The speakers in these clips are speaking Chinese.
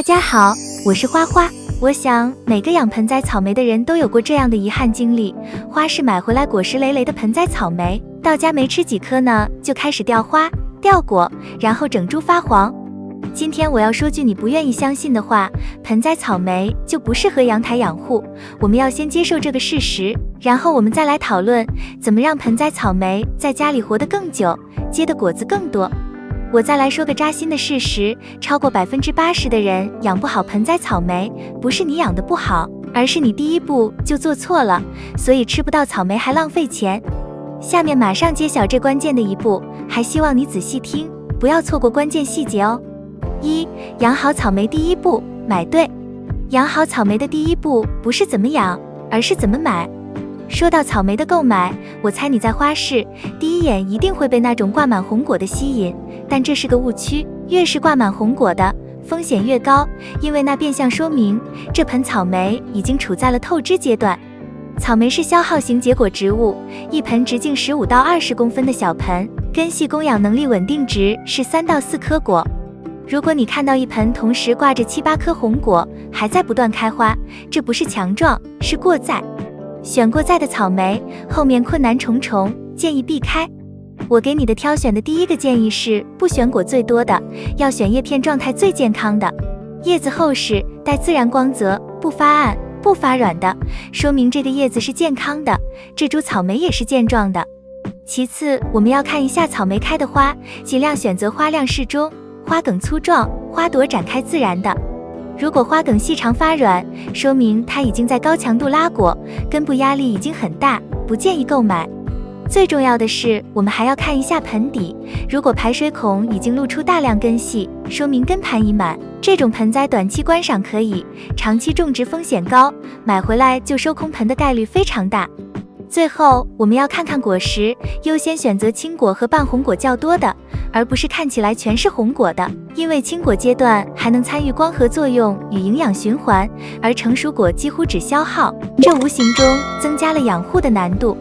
大家好，我是花花。我想每个养盆栽草莓的人都有过这样的遗憾经历，花市买回来果实累累的盆栽草莓，到家没吃几颗呢，就开始掉花、掉果，然后整株发黄。今天我要说句你不愿意相信的话，盆栽草莓就不适合阳台养护。我们要先接受这个事实，然后我们再来讨论怎么让盆栽草莓在家里活得更久，结的果子更多。我再来说个扎心的事实，超过80%的人养不好盆栽草莓，不是你养的不好，而是你第一步就做错了，所以吃不到草莓还浪费钱。下面马上揭晓这关键的一步，还希望你仔细听，不要错过关键细节哦。1. 养好草莓第一步，买对。养好草莓的第一步不是怎么养，而是怎么买。说到草莓的购买，我猜你在花市第一眼一定会被那种挂满红果的吸引，但这是个误区，越是挂满红果的，风险越高，因为那变相说明这盆草莓已经处在了透支阶段。草莓是消耗型结果植物，一盆直径15到20公分的小盆，根系供氧能力稳定值是3到4颗果。如果你看到一盆同时挂着7、8颗红果，还在不断开花，这不是强壮，是过载。选过载的草莓，后面困难重重，建议避开。我给你的挑选的第一个建议是不选果最多的，要选叶片状态最健康的，叶子厚实，带自然光泽，不发暗，不发软的，说明这个叶子是健康的，这株草莓也是健壮的。其次，我们要看一下草莓开的花，尽量选择花量适中，花梗粗壮，花朵展开自然的。如果花梗细长发软，说明它已经在高强度拉果，根部压力已经很大，不建议购买。最重要的是，我们还要看一下盆底，如果排水孔已经露出大量根系，说明根盘已满，这种盆栽短期观赏可以，长期种植风险高，买回来就收空盆的概率非常大。最后，我们要看看果实，优先选择青果和半红果较多的，而不是看起来全是红果的，因为青果阶段还能参与光合作用与营养循环，而成熟果几乎只消耗，这无形中增加了养护的难度。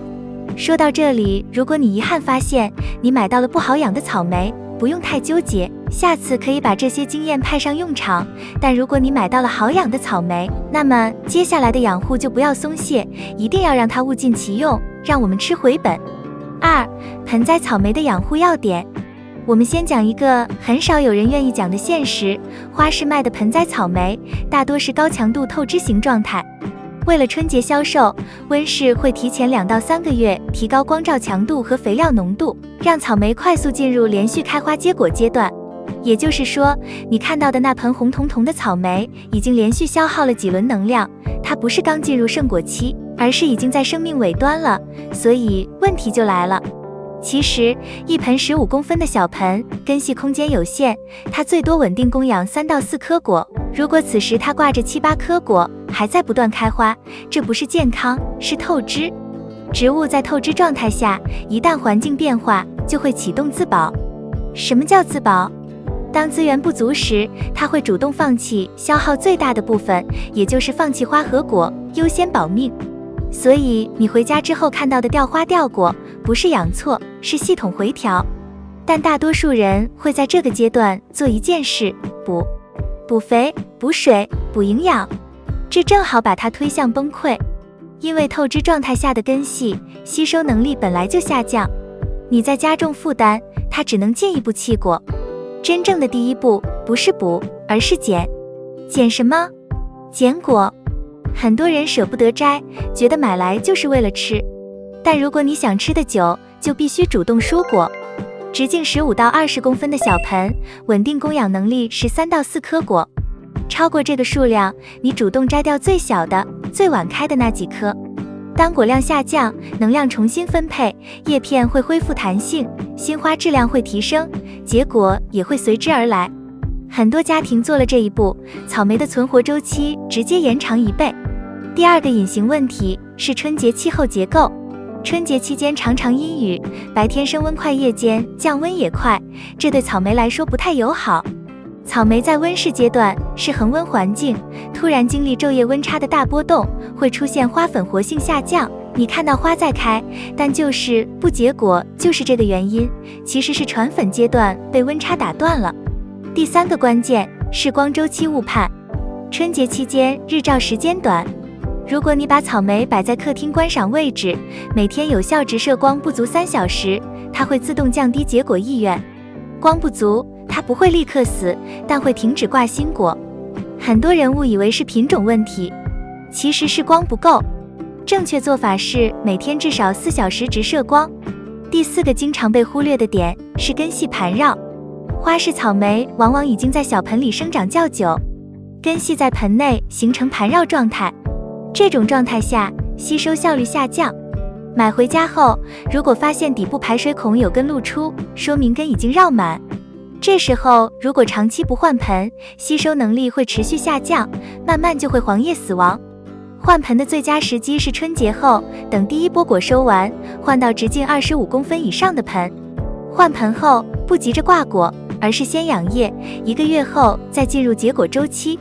说到这里，如果你遗憾发现你买到了不好养的草莓，不用太纠结，下次可以把这些经验派上用场。但如果你买到了好养的草莓，那么接下来的养护就不要松懈，一定要让它物尽其用，让我们吃回本。2. 盆栽草莓的养护要点。我们先讲一个很少有人愿意讲的现实，花市卖的盆栽草莓大多是高强度透支型状态。为了春节销售，温室会提前2到3个月提高光照强度和肥料浓度，让草莓快速进入连续开花结果阶段。也就是说，你看到的那盆红彤彤的草莓已经连续消耗了几轮能量，它不是刚进入盛果期，而是已经在生命尾端了。所以问题就来了。其实一盆15公分的小盆，根系空间有限，它最多稳定供养3到4颗果。如果此时它挂着7、8颗果，还在不断开花，这不是健康，是透支。植物在透支状态下，一旦环境变化，就会启动自保。什么叫自保？当资源不足时，它会主动放弃消耗最大的部分，也就是放弃花和果，优先保命。所以你回家之后看到的掉花掉果，不是养错，是系统回调。但大多数人会在这个阶段做一件事，补肥、补水、补营养，这正好把它推向崩溃。因为透支状态下的根系吸收能力本来就下降，你在加重负担，它只能进一步弃果。真正的第一步不是补，而是减。减什么？减果。很多人舍不得摘，觉得买来就是为了吃。但如果你想吃得久，就必须主动疏果。直径15到20公分的小盆，稳定供氧能力是3到4颗果。超过这个数量，你主动摘掉最小的、最晚开的那几颗。当果量下降，能量重新分配，叶片会恢复弹性，新花质量会提升，结果也会随之而来。很多家庭做了这一步，草莓的存活周期直接延长1倍。第二个隐形问题是春节气候结构。春节期间常常阴雨，白天升温快，夜间降温也快，这对草莓来说不太友好。草莓在温室阶段是恒温环境，突然经历昼夜温差的大波动，会出现花粉活性下降。你看到花在开，但就是不结果，就是这个原因，其实是传粉阶段被温差打断了。第3个关键，视光周期误判。春节期间日照时间短，如果你把草莓摆在客厅观赏位置，每天有效直射光不足3小时，它会自动降低结果意愿。光不足，它不会立刻死，但会停止挂新果。很多人误以为是品种问题，其实是光不够。正确做法是每天至少4小时直射光。第4个经常被忽略的点是根系盘绕。花式草莓往往已经在小盆里生长较久，根系在盆内形成盘绕状态，这种状态下吸收效率下降。买回家后，如果发现底部排水孔有根露出，说明根已经绕满。这时候如果长期不换盆，吸收能力会持续下降，慢慢就会黄叶死亡。换盆的最佳时机是春节后，等第一波果收完，换到直径25公分以上的盆。换盆后不急着挂果，而是先养叶，1个月后再进入结果周期。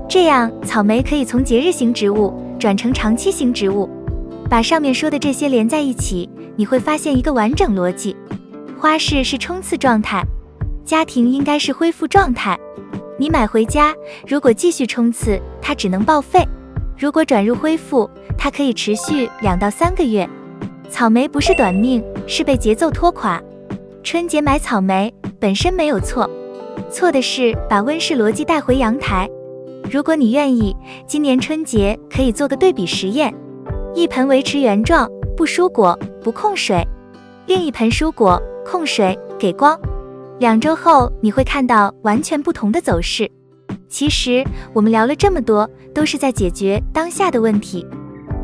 这样草莓可以从节日型植物转成长期型植物。把上面说的这些连在一起，你会发现一个完整逻辑。花式是冲刺状态，家庭应该是恢复状态。你买回家，如果继续冲刺，它只能报废；如果转入恢复，它可以持续2到3个月。草莓不是短命，是被节奏拖垮。春节买草莓本身没有错，错的是把温室逻辑带回阳台。如果你愿意，今年春节可以做个对比实验。一盆维持原状，不疏果，不控水；另一盆疏果，控水，给光。2周后，你会看到完全不同的走势。其实我们聊了这么多，都是在解决当下的问题。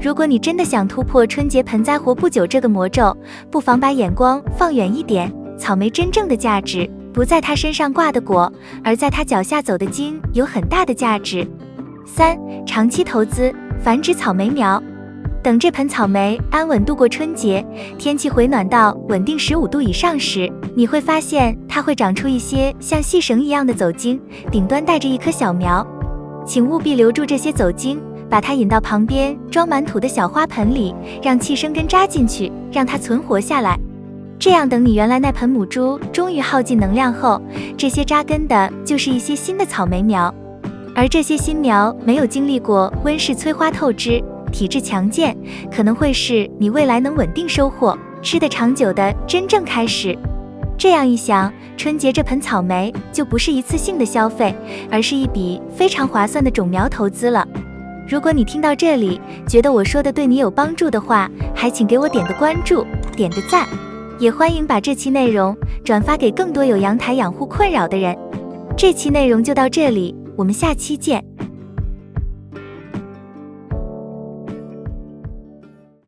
如果你真的想突破春节盆栽活不久这个魔咒，不妨把眼光放远一点。草莓真正的价值不在它身上挂的果，而在它脚下走的茎有很大的价值。3. 长期投资，繁殖草莓苗。等这盆草莓安稳度过春节，天气回暖到稳定15度以上时，你会发现它会长出一些像细绳一样的走茎，顶端带着一颗小苗。请务必留住这些走茎，把它引到旁边装满土的小花盆里，让气生根扎进去，让它存活下来。这样等你原来那盆母株终于耗尽能量后，这些扎根的就是一些新的草莓苗。而这些新苗没有经历过温室催花透支，体质强健，可能会是你未来能稳定收获、吃得长久的真正开始。这样一想，春节这盆草莓就不是一次性的消费，而是一笔非常划算的种苗投资了。如果你听到这里，觉得我说的对你有帮助的话，还请给我点个关注，点个赞，也欢迎把这期内容转发给更多有阳台养护困扰的人。这期内容就到这里，我们下期见。